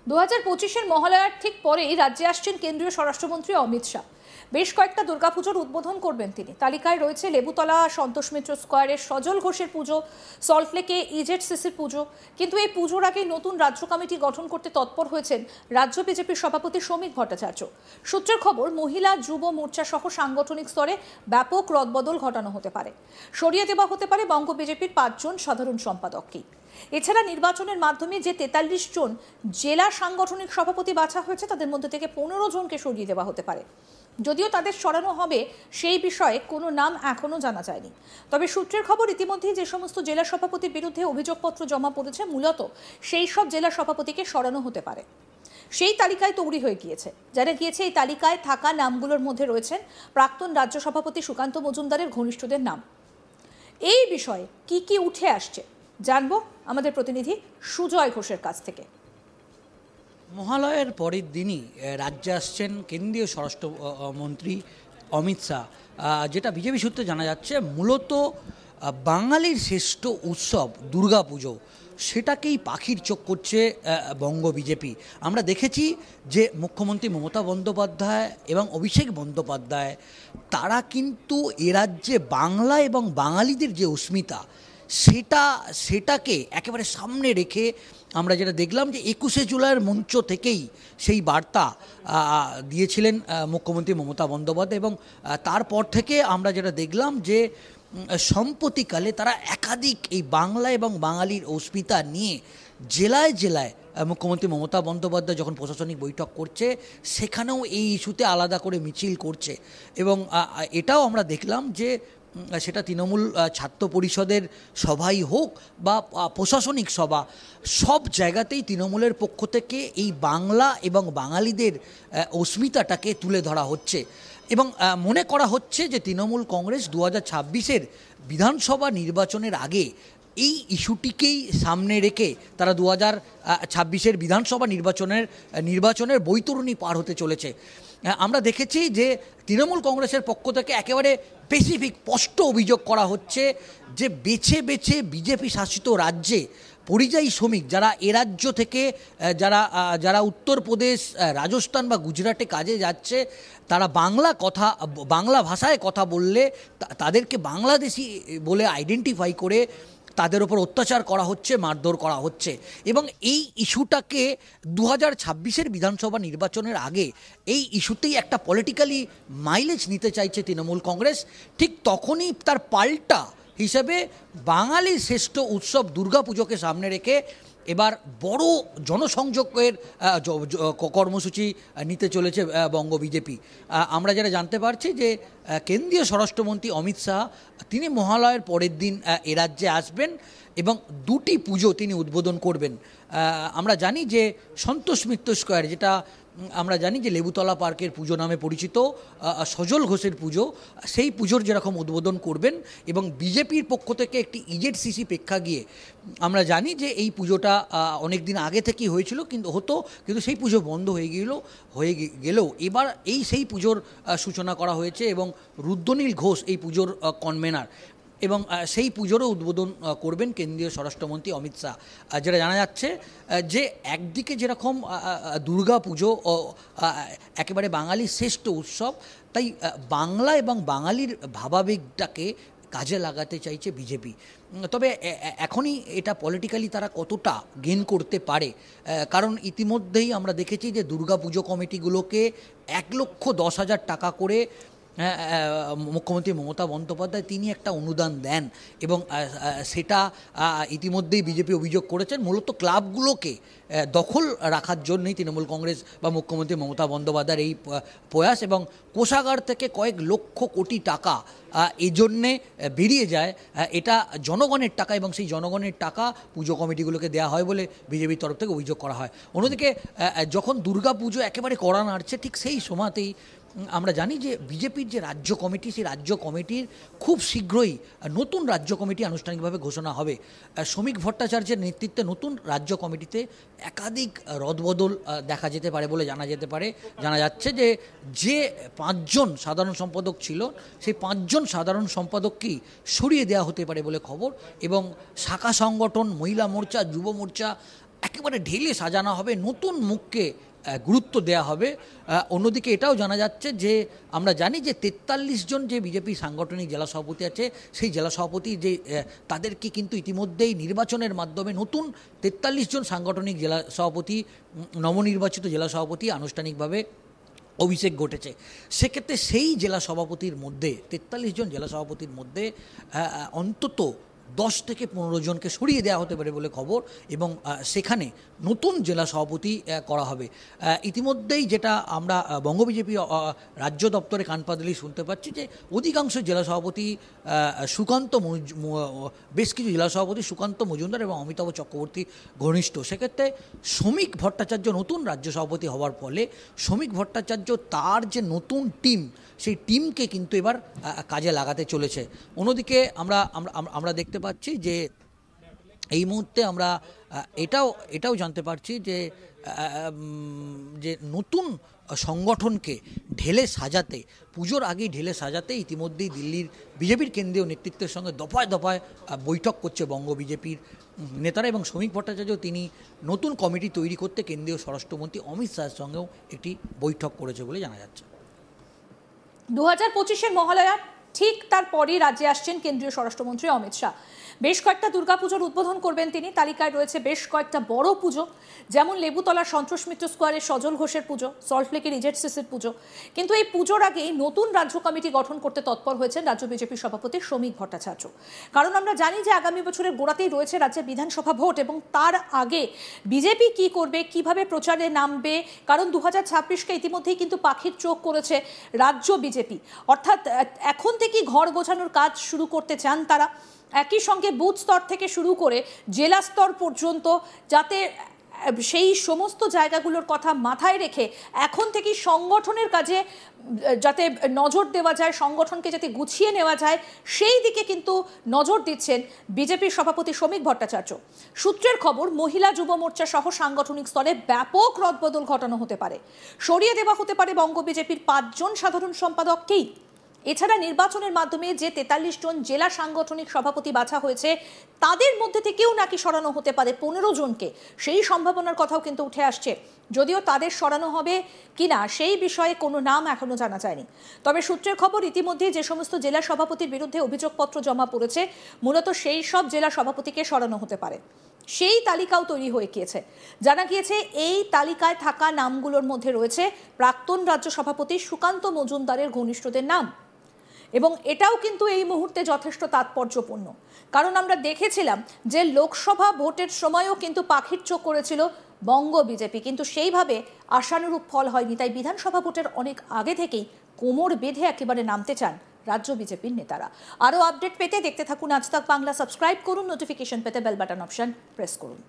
2025-এর মহালয়ার ঠিক পরেই রাজ্যে আসছেন কেন্দ্রীয় স্বরাষ্ট্রমন্ত্রী অমিত শাহ। বেশ কয়েকটা দুর্গাপুজোর উদ্বোধন করবেন তিনি। তালিকায় রয়েছে লেবুতলা সন্তোষ মিত্র স্কোয়ারে সজল ঘোষের পুজো, সল্টলেকে ইজেডসিসির পুজো। কিন্তু এই পুজোর আগেই নতুন রাজ্য কমিটি গঠন করতে তৎপর হয়েছেন রাজ্য বিজেপির সভাপতি শ্রমিক ভট্টাচার্য। সূত্রের খবর, মহিলা যুব মোর্চা সহ সাংগঠনিক স্তরে ব্যাপক রদবদল ঘটানো হতে পারে। সরিয়ে দেওয়া হতে পারে বঙ্গ বিজেপির 5 জন সাধারণ সম্পাদককেই। এছাড়া নির্বাচনের মাধ্যমে যে 43 জন জেলা সাংগঠনিক সভাপতি বাছা হয়েছে তাদের মধ্যে থেকে 15 জনকে সরিয়ে দেওয়া হতে পারে। যদিও তাদের সরানো হবে সেই বিষয়ে কোনো নাম এখনো জানা যায়নি। তবে সূত্রের খবর, ইতিমধ্যেই যে সমস্ত জেলা সভাপতির বিরুদ্ধে অভিযোগপত্র জমা পড়েছে মূলত সেই সব জেলা সভাপতিকে সরানো হতে পারে। সেই তালিকায় তৈরি হয়ে গিয়েছে। জানা গিয়েছে এই তালিকায় থাকা নামগুলোর মধ্যে রয়েছেন প্রাক্তন রাজ্য সভাপতি সুকান্ত মজুমদারের ঘনিষ্ঠদের নাম। এই বিষয়ে কি উঠে আসছে জানবো আমাদের প্রতিনিধি সুজয় ঘোষের কাছ থেকে। মহালয়ের পরের দিনই রাজ্যে আসছেন কেন্দ্রীয় স্বরাষ্ট্রমন্ত্রী অমিত শাহ। যেটা বিজেপি সূত্রে জানা যাচ্ছে, মূলত বাঙালির শ্রেষ্ঠ উৎসব দুর্গাপুজো সেটাকেই পাখির চোখ করছে বঙ্গ বিজেপি। আমরা দেখেছি যে মুখ্যমন্ত্রী মমতা বন্দ্যোপাধ্যায় এবং অভিষেক বন্দ্যোপাধ্যায় তারা কিন্তু এ রাজ্যে বাংলা এবং বাঙালিদের যে অস্মিতা সেটাকে একেবারে সামনে রেখে আমরা যেটা দেখলাম যে 21শে জুলাইয়ের মঞ্চ থেকেই সেই বার্তা দিয়েছিলেন মুখ্যমন্ত্রী মমতা বন্দ্যোপাধ্যায়। এবং তারপর থেকে আমরা যেটা দেখলাম যে সম্প্রতিকালে তারা একাধিক এই বাংলা এবং বাঙালির অস্মিতা নিয়ে জেলায় জেলায় মুখ্যমন্ত্রী মমতা বন্দ্যোপাধ্যায় যখন প্রশাসনিক বৈঠক করছে সেখানেও এই ইস্যুতে আলাদা করে মিছিল করছে। এবং এটাও আমরা দেখলাম যে সেটা তৃণমূল ছাত্র পরিষদের সভাই হোক বা প্রশাসনিক সভা, সব জায়গাতেই তৃণমূলের পক্ষ থেকে এই বাংলা এবং বাঙালিদের অস্মিতাটাকে তুলে ধরা হচ্ছে। এবং মনে করা হচ্ছে যে তৃণমূল কংগ্রেস 2026-এর বিধানসভা নির্বাচনের আগে এই ইস্যুটিকেই সামনে রেখে তারা 2026-এর বিধানসভা নির্বাচনের বৈতরণী পার হতে চলেছে। আমরা দেখেছি যে তৃণমূল কংগ্রেসের পক্ষ থেকে একেবারে স্পেসিফিক স্পষ্ট অভিযোগ করা হচ্ছে যে বেছে বেছে বিজেপি শাসিত রাজ্যে পরিযায়ী শ্রমিক যারা এ রাজ্য থেকে যারা উত্তরপ্রদেশ, রাজস্থান বা গুজরাটে কাজে যাচ্ছে, তারা বাংলা ভাষায় কথা বললে তাদেরকে বাংলাদেশি বলে আইডেন্টিফাই করে তাদের ওপর অত্যাচার করা হচ্ছে, মারধর করা হচ্ছে। এবং এই ইস্যুটাকে 2026-এর বিধানসভা নির্বাচনের আগে এই ইস্যুতেই একটা পলিটিক্যালি মাইলেজ নিতে চাইছে তৃণমূল কংগ্রেস। ঠিক তখনই তার পাল্টা হিসেবে বাঙালির শ্রেষ্ঠ উৎসব দুর্গাপুজোকে সামনে রেখে এবার বড় জনসংযোগের কর্মসূচি নিতে চলেছে বঙ্গ বিজেপি। আমরা যারা জানতে পারছি যে কেন্দ্রীয় স্বরাষ্ট্রমন্ত্রী অমিত শাহ তিনি মহালয়ের পরের দিন এ রাজ্যে আসবেন এবং 2টি পুজো তিনি উদ্বোধন করবেন। আমরা জানি যে সন্তোষ মিত্র স্কোয়ার, যেটা আমরা জানি যে লেবুতলা পার্কের পুজো নামে পরিচিত, সজল ঘোষের পুজো, সেই পুজোর যেরকম উদ্বোধন করবেন। এবং বিজেপির পক্ষ থেকে একটি ইজেডসিসি প্রেক্ষাগৃহে আমরা জানি যে এই পুজোটা অনেক দিন আগে থেকেই হয়েছিল, কিন্তু সেই পুজো বন্ধ হয়ে গেলেও এবার সেই পুজোর সূচনা করা হয়েছে এবং রুদ্রনীল ঘোষ এই পুজোর কনভেনার। এবং সেই পুজোরও উদ্বোধন করবেন কেন্দ্রীয় স্বরাষ্ট্রমন্ত্রী অমিত শাহ। যেটা জানা যাচ্ছে যে একদিকে যেরকম দুর্গা পুজো একেবারে বাঙালির শ্রেষ্ঠ উৎসব, তাই বাংলা এবং বাঙালির ভাবাবেগটাকে কাজে লাগাতে চাইছে বিজেপি। তবে এখনই এটা পলিটিক্যালি তারা কতটা গেইন করতে পারে, কারণ ইতিমধ্যেই আমরা দেখেছি যে দুর্গাপুজো কমিটিগুলোকে 1,10,000 টাকা করে মুখ্যমন্ত্রী মমতা বন্দ্যোপাধ্যায় তিনি একটা অনুদান দেন। এবং সেটা ইতিমধ্যেই বিজেপি অভিযোগ করেছেন মূলত ক্লাবগুলোকে দখল রাখার জন্যই তৃণমূল কংগ্রেস বা মুখ্যমন্ত্রী মমতা বন্দ্যোপাধ্যায়ের এই প্রয়াস। এবং কোষাগার থেকে কয়েক লক্ষ কোটি টাকা এজন্যে বেরিয়ে যায়। এটা জনগণের টাকা এবং সেই জনগণের টাকা পুজো কমিটিগুলোকে দেওয়া হয় বলে বিজেপির তরফ থেকে অভিযোগ করা হয়। অন্যদিকে যখন দুর্গা পুজো একেবারে কড়া নাড়ছে, ঠিক সেই সময়তেই আমরা জানি যে বিজেপির যে রাজ্য কমিটি, সেই রাজ্য কমিটির খুব শীঘ্রই নতুন রাজ্য কমিটি আনুষ্ঠানিকভাবে ঘোষণা হবে। শ্রমিক ভট্টাচার্যের নেতৃত্বে নতুন রাজ্য কমিটিতে একাধিক রদবদল দেখা যেতে পারে বলে জানা যাচ্ছে যে 5 জন সাধারণ সম্পাদক ছিল, সেই 5 জন সাধারণ সম্পাদককেই সরিয়ে দেওয়া হতে পারে বলে খবর। এবং শাখা সংগঠন, মহিলা মোর্চা, যুব মোর্চা একেবারে ঢেলে সাজানো হবে, নতুন মুখকে গুরুত্ব দেওয়া হবে। অন্যদিকে এটাও জানা যাচ্ছে যে আমরা জানি যে 43 জন যে বিজেপি সাংগঠনিক জেলা সভাপতি আছে, সেই জেলা সভাপতি যে তাদেরকে কিন্তু ইতিমধ্যেই নির্বাচনের মাধ্যমে নতুন 43 জন সাংগঠনিক জেলা সভাপতি, নবনির্বাচিত জেলা সভাপতি আনুষ্ঠানিকভাবে অভিষেক ঘটেছে। সেক্ষেত্রে সেই জেলা সভাপতির মধ্যে 43 জন জেলা সভাপতির মধ্যে অন্তত 10 থেকে 15 জনকে সরিয়ে দেওয়া হতে পারে বলে খবর, এবং সেখানে নতুন জেলা সভাপতি করা হবে। ইতিমধ্যেই যেটা আমরা বঙ্গ বিজেপি রাজ্য দপ্তরে কান পাতলেই শুনতে পাচ্ছি যে অধিকাংশ জেলা সভাপতি বেশ কিছু জেলা সভাপতি সুকান্ত মজুমদার এবং অমিতাভ চক্রবর্তী ঘনিষ্ঠ। সেক্ষেত্রে শ্রমিক ভট্টাচার্য নতুন রাজ্য সভাপতি হওয়ার ফলে শ্রমিক ভট্টাচার্য তার যে নতুন টিম, সেই টিমকে কিন্তু এবার কাজে লাগাতে চলেছে। অন্যদিকে আমরা দেখতে পাচ্ছি যে এই মুহূর্তে আমরা এটাও জানতে পারছি যে নতুন সংগঠনকে ঢেলে সাজাতে, পুজোর আগেই ঢেলে সাজাতে ইতিমধ্যেই দিল্লির বিজেপির কেন্দ্রীয় নেতৃত্বের সঙ্গে দফায় দফায় বৈঠক করছে বঙ্গ বিজেপির নেতারা, এবং শ্রমিক ভট্টাচার্য তিনি নতুন কমিটি তৈরি করতে কেন্দ্রীয় স্বরাষ্ট্রমন্ত্রী অমিত শাহের সঙ্গেও একটি বৈঠক করেছে বলে জানা যাচ্ছে। 2025-এর মহালয়া ঠিক তারপরই রাজ্যে আসছেন কেন্দ্রীয় স্বরাষ্ট্রমন্ত্রী অমিত শাহ। বেশ কয়েকটা দুর্গাপুজোর উদ্বোধন করবেন তিনি। তালিকায় রয়েছে বেশ কয়েকটা বড় পুজো, যেমন লেবুতলা সন্তোষ মিত্র স্কোয়ারের সজল ঘোষের পুজো, সল্টলেকের ইজেটসিসির পুজো। কিন্তু এই পুজোর আগেই নতুন রাজ্য কমিটি গঠন করতে তৎপর হয়েছেন রাজ্য বিজেপির সভাপতি শ্রমিক ভট্টাচার্য। কারণ আমরা জানি যে আগামী বছরের গোড়াতেই রয়েছে রাজ্যের বিধানসভা ভোট, এবং তার আগে বিজেপি কি করবে, কিভাবে প্রচারে নামবে, কারণ 2026কে ইতিমধ্যেই কিন্তু পাখির চোখ করেছে রাজ্য বিজেপি। অর্থাৎ এখন থেকেই ঘর গোছানোর কাজ শুরু করতে চান তারা। একই সঙ্গে বুথ স্তর থেকে শুরু করে জেলা স্তর পর্যন্ত যাতে সেই সমস্ত জায়গাগুলোর কথা মাথায় রেখে এখন থেকেই সংগঠনের কাজে যাতে নজর দেওয়া যায়, সংগঠনকে যাতে গুছিয়ে নেওয়া যায়, সেই দিকে কিন্তু নজর দিচ্ছেন বিজেপির সভাপতি শ্রমিক ভট্টাচার্য। সূত্রের খবর, মহিলা যুব মোর্চা সহ সাংগঠনিক স্তরে ব্যাপক রদবদল ঘটানো হতে পারে। সরিয়ে দেওয়া হতে পারে বঙ্গ বিজেপির 5 জন সাধারণ সম্পাদককেই। এছাড়া নির্বাচনের মাধ্যমে যে 43 জন জেলা সাংগঠনিক সভাপতি বাছা হয়েছে, তাদের মধ্যে থেকেও নাকি সরানো হতে পারে 15 জনকে। সেই সম্ভাবনার কথাও কিন্তু উঠে আসছে। যদিও তাদের সরানো হবে কিনা সেই বিষয়ে কোনো নাম এখনো জানা যায়নি। তবে সূত্রের খবর, ইতিমধ্যে যে সমস্ত জেলা সভাপতির বিরুদ্ধে অভিযোগপত্র জমা পড়েছে, মূলত সেই সব জেলা সভাপতিকে সরানো হতে পারে। সেই তালিকাও তৈরি হয়ে গিয়েছে। জানা গিয়েছে এই তালিকায় থাকা নামগুলোর মধ্যে রয়েছে প্রাক্তন রাজ্য সভাপতি সুকান্ত মজুমদারের ঘনিষ্ঠদের নাম। এবং এটাও কিন্তু এই মুহূর্তে যথেষ্ট তাৎপর্যপূর্ণ, কারণ আমরা দেখেছিলাম যে লোকসভা ভোটের সময়ও কিন্তু পাখির চোখ করেছিল বঙ্গ বিজেপি, কিন্তু সেইভাবে আশানুরূপ ফল হয়নি। তাই বিধানসভা ভোটের অনেক আগে থেকেই কোমর বেঁধে একেবারে নামতে চান রাজ্য বিজেপির নেতারা। আরও আপডেট পেতে দেখতে থাকুন আজ তাক বাংলা। সাবস্ক্রাইব করুন, নোটিফিকেশন পেতে বেল বাটন অপশন প্রেস করুন।